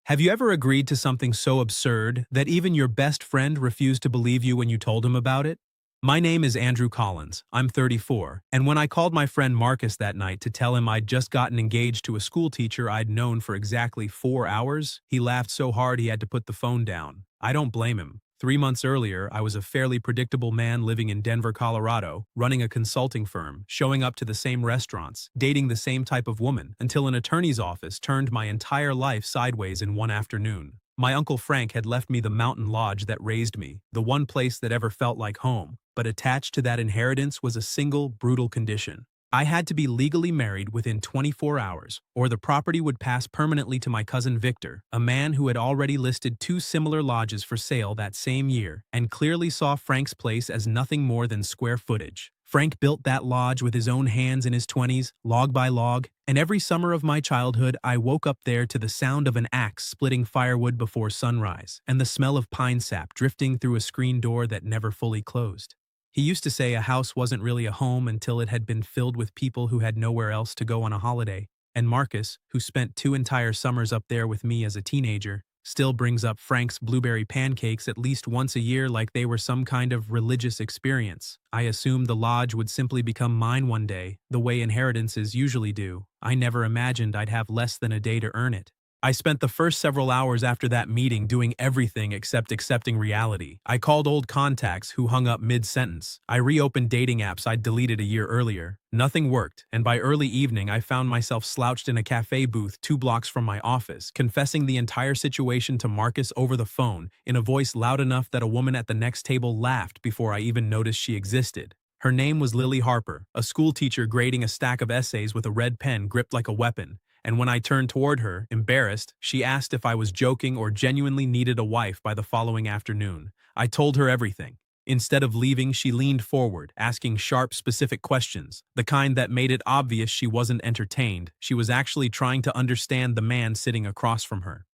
Have you ever agreed to something so absurd that even your best friend refused to believe you when you told him about it? My name is Andrew Collins. I'm 34, and when I called my friend Marcus that night to tell him I'd just gotten engaged to a school teacher I'd known for exactly 4 hours, he laughed so hard he had to put the phone down. I don't blame him. 3 months earlier, I was a fairly predictable man living in Denver, Colorado, running a consulting firm, showing up to the same restaurants, dating the same type of woman, until an attorney's office turned my entire life sideways in one afternoon. My Uncle Frank had left me the mountain lodge that raised me, the one place that ever felt like home, but attached to that inheritance was a single, brutal condition. I had to be legally married within 24 hours, or the property would pass permanently to my cousin Victor, a man who had already listed two similar lodges for sale that same year, and clearly saw Frank's place as nothing more than square footage. Frank built that lodge with his own hands in his 20s, log by log, and every summer of my childhood I woke up there to the sound of an axe splitting firewood before sunrise, and the smell of pine sap drifting through a screen door that never fully closed. He used to say a house wasn't really a home until it had been filled with people who had nowhere else to go on a holiday, and Marcus, who spent 2 entire summers up there with me as a teenager, still brings up Frank's blueberry pancakes at least once a year like they were some kind of religious experience. I assumed the lodge would simply become mine one day, the way inheritances usually do. I never imagined I'd have less than a day to earn it. I spent the first several hours after that meeting doing everything except accepting reality. I called old contacts who hung up mid-sentence. I reopened dating apps I'd deleted a year earlier. Nothing worked, and by early evening I found myself slouched in a cafe booth 2 blocks from my office, confessing the entire situation to Marcus over the phone in a voice loud enough that a woman at the next table laughed before I even noticed she existed. Her name was Lily Harper, a school teacher grading a stack of essays with a red pen gripped like a weapon. And when I turned toward her, embarrassed, she asked if I was joking or genuinely needed a wife by the following afternoon. I told her everything. Instead of leaving, she leaned forward, asking sharp, specific questions, the kind that made it obvious she wasn't entertained. She was actually trying to understand the man sitting across from her.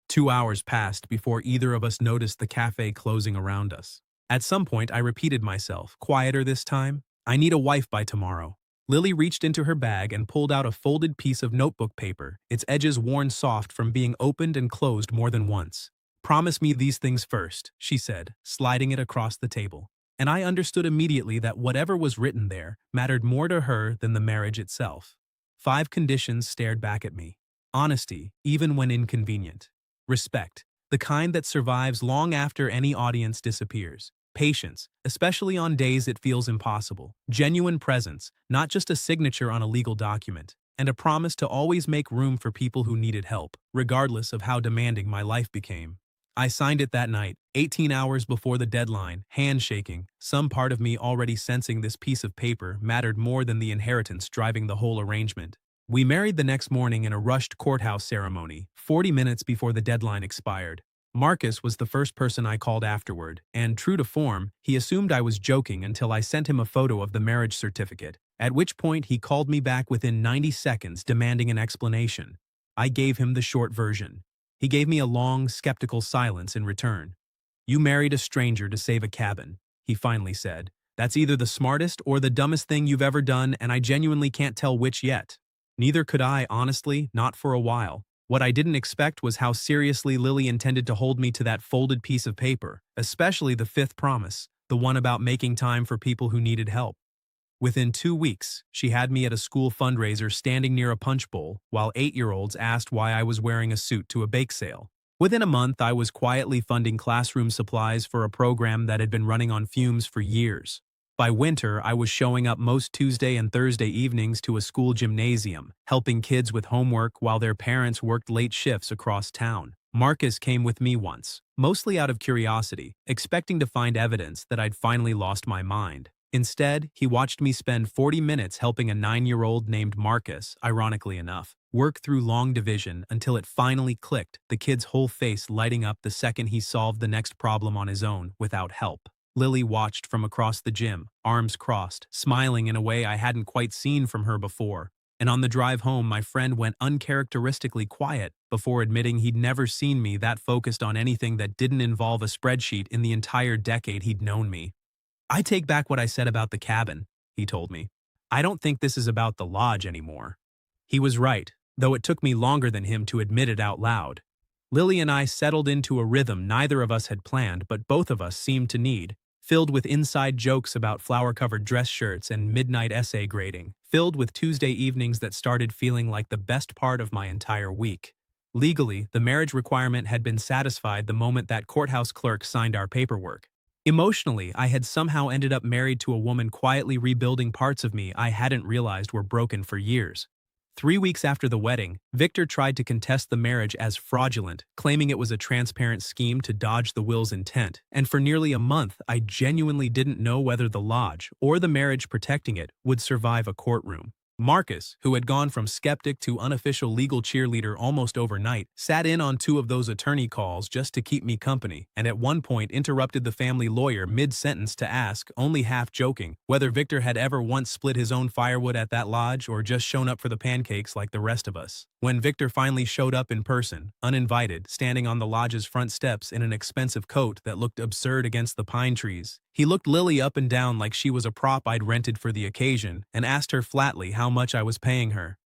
2 hours passed before either of us noticed the cafe closing around us. At some point, I repeated myself, quieter this time. I need a wife by tomorrow. Lily reached into her bag and pulled out a folded piece of notebook paper, its edges worn soft from being opened and closed more than once. "Promise me these things first," she said, sliding it across the table. And I understood immediately that whatever was written there mattered more to her than the marriage itself. 5 conditions stared back at me. Honesty, even when inconvenient. Respect, the kind that survives long after any audience disappears. Patience, especially on days it feels impossible. Genuine presence, not just a signature on a legal document. And a promise to always make room for people who needed help, regardless of how demanding my life became. I signed it that night, 18 hours before the deadline, handshaking, some part of me already sensing this piece of paper mattered more than the inheritance driving the whole arrangement. We married the next morning in a rushed courthouse ceremony, 40 minutes before the deadline expired. Marcus was the first person I called afterward, and true to form, he assumed I was joking until I sent him a photo of the marriage certificate, at which point he called me back within 90 seconds demanding an explanation. I gave him the short version. He gave me a long, skeptical silence in return. "You married a stranger to save a cabin," he finally said. "That's either the smartest or the dumbest thing you've ever done, and I genuinely can't tell which yet." Neither could I, honestly, not for a while. What I didn't expect was how seriously Lily intended to hold me to that folded piece of paper, especially the 5th promise, the one about making time for people who needed help. Within 2 weeks, she had me at a school fundraiser standing near a punch bowl, while 8-year-olds asked why I was wearing a suit to a bake sale. Within a month, I was quietly funding classroom supplies for a program that had been running on fumes for years. By winter, I was showing up most Tuesday and Thursday evenings to a school gymnasium, helping kids with homework while their parents worked late shifts across town. Marcus came with me once, mostly out of curiosity, expecting to find evidence that I'd finally lost my mind. Instead, he watched me spend 40 minutes helping a 9-year-old named Marcus, ironically enough, work through long division until it finally clicked, the kid's whole face lighting up the second he solved the next problem on his own without help. Lily watched from across the gym, arms crossed, smiling in a way I hadn't quite seen from her before. And on the drive home, my friend went uncharacteristically quiet before admitting he'd never seen me that focused on anything that didn't involve a spreadsheet in the entire decade he'd known me. "I take back what I said about the cabin," he told me. "I don't think this is about the lodge anymore." He was right, though it took me longer than him to admit it out loud. Lily and I settled into a rhythm neither of us had planned but both of us seemed to need, filled with inside jokes about flower-covered dress shirts and midnight essay grading, filled with Tuesday evenings that started feeling like the best part of my entire week. Legally, the marriage requirement had been satisfied the moment that courthouse clerk signed our paperwork. Emotionally, I had somehow ended up married to a woman quietly rebuilding parts of me I hadn't realized were broken for years. 3 weeks after the wedding, Victor tried to contest the marriage as fraudulent, claiming it was a transparent scheme to dodge the will's intent, and for nearly a month I genuinely didn't know whether the lodge, or the marriage protecting it, would survive a courtroom. Marcus, who had gone from skeptic to unofficial legal cheerleader almost overnight, sat in on 2 of those attorney calls just to keep me company, and at one point interrupted the family lawyer mid-sentence to ask, only half joking, whether Victor had ever once split his own firewood at that lodge or just shown up for the pancakes like the rest of us. When Victor finally showed up in person, uninvited, standing on the lodge's front steps in an expensive coat that looked absurd against the pine trees, he looked Lily up and down like she was a prop I'd rented for the occasion and asked her flatly how much I was paying her.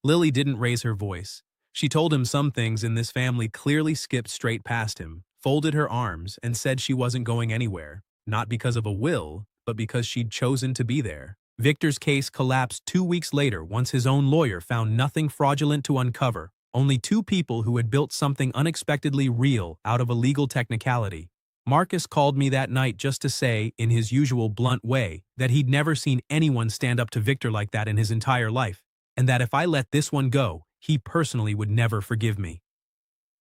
Lily didn't raise her voice. She told him some things in this family clearly skipped straight past him, folded her arms, and said she wasn't going anywhere, not because of a will, but because she'd chosen to be there. Victor's case collapsed 2 weeks later once his own lawyer found nothing fraudulent to uncover, only 2 people who had built something unexpectedly real out of a legal technicality. Marcus called me that night just to say, in his usual blunt way, that he'd never seen anyone stand up to Victor like that in his entire life, and that if I let this one go, he personally would never forgive me.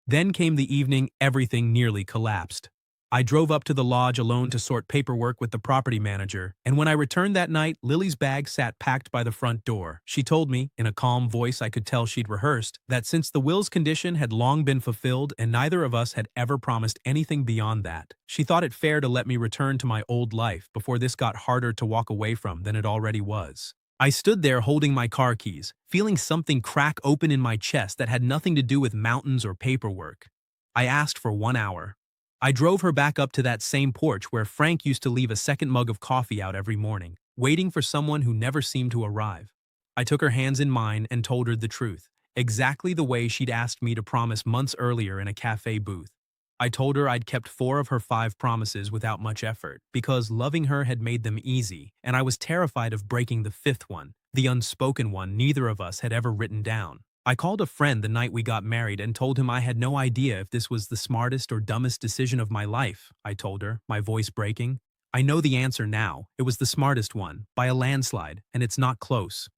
Then came the evening everything nearly collapsed. I drove up to the lodge alone to sort paperwork with the property manager, and when I returned that night, Lily's bag sat packed by the front door. She told me, in a calm voice I could tell she'd rehearsed, that since the will's condition had long been fulfilled and neither of us had ever promised anything beyond that, she thought it fair to let me return to my old life before this got harder to walk away from than it already was. I stood there holding my car keys, feeling something crack open in my chest that had nothing to do with mountains or paperwork. I asked for 1 hour. I drove her back up to that same porch where Frank used to leave a second mug of coffee out every morning, waiting for someone who never seemed to arrive. I took her hands in mine and told her the truth, exactly the way she'd asked me to promise months earlier in a cafe booth. I told her I'd kept 4 of her 5 promises without much effort, because loving her had made them easy, and I was terrified of breaking the 5th one, the unspoken one neither of us had ever written down. I called a friend the night we got married and told him I had no idea if this was the smartest or dumbest decision of my life, I told her, my voice breaking. I know the answer now. It was the smartest one, by a landslide, and it's not close.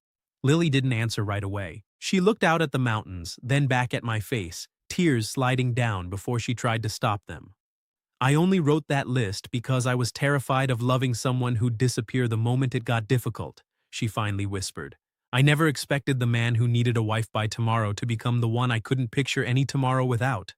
Lily didn't answer right away. She looked out at the mountains, then back at my face, tears sliding down before she tried to stop them. I only wrote that list because I was terrified of loving someone who'd disappear the moment it got difficult, she finally whispered. I never expected the man who needed a wife by tomorrow to become the one I couldn't picture any tomorrow without.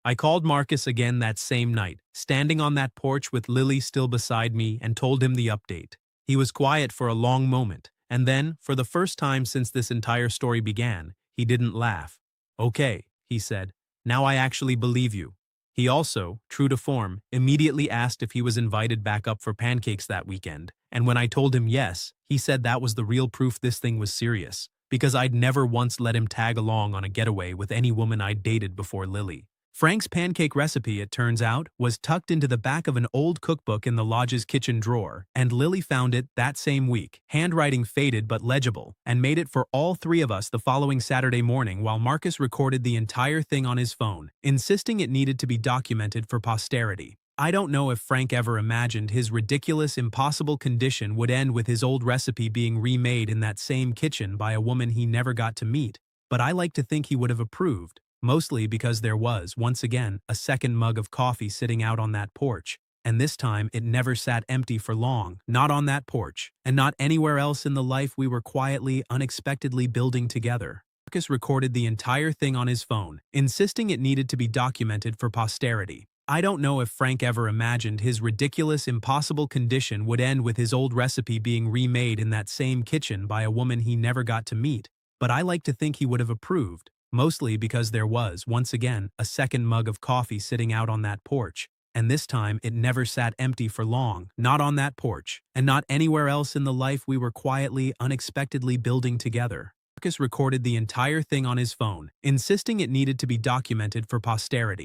I called Marcus again that same night, standing on that porch with Lily still beside me, and told him the update. He was quiet for a long moment, and then, for the first time since this entire story began, he didn't laugh. Okay, he said, now I actually believe you. He also, true to form, immediately asked if he was invited back up for pancakes that weekend, and when I told him yes, he said that was the real proof this thing was serious, because I'd never once let him tag along on a getaway with any woman I'd dated before Lily. Frank's pancake recipe, it turns out, was tucked into the back of an old cookbook in the lodge's kitchen drawer, and Lily found it that same week, handwriting faded but legible, and made it for all 3 of us the following Saturday morning while Marcus recorded the entire thing on his phone, insisting it needed to be documented for posterity. I don't know if Frank ever imagined his ridiculous, impossible condition would end with his old recipe being remade in that same kitchen by a woman he never got to meet, but I like to think he would have approved. Mostly because there was, once again, a second mug of coffee sitting out on that porch, and this time it never sat empty for long, not on that porch, and not anywhere else in the life we were quietly, unexpectedly building together. Marcus recorded the entire thing on his phone, insisting it needed to be documented for posterity. I don't know if Frank ever imagined his ridiculous, impossible condition would end with his old recipe being remade in that same kitchen by a woman he never got to meet, but I like to think he would have approved. Mostly because there was, once again, a second mug of coffee sitting out on that porch, and this time it never sat empty for long, not on that porch, and not anywhere else in the life we were quietly, unexpectedly building together. Marcus recorded the entire thing on his phone, insisting it needed to be documented for posterity.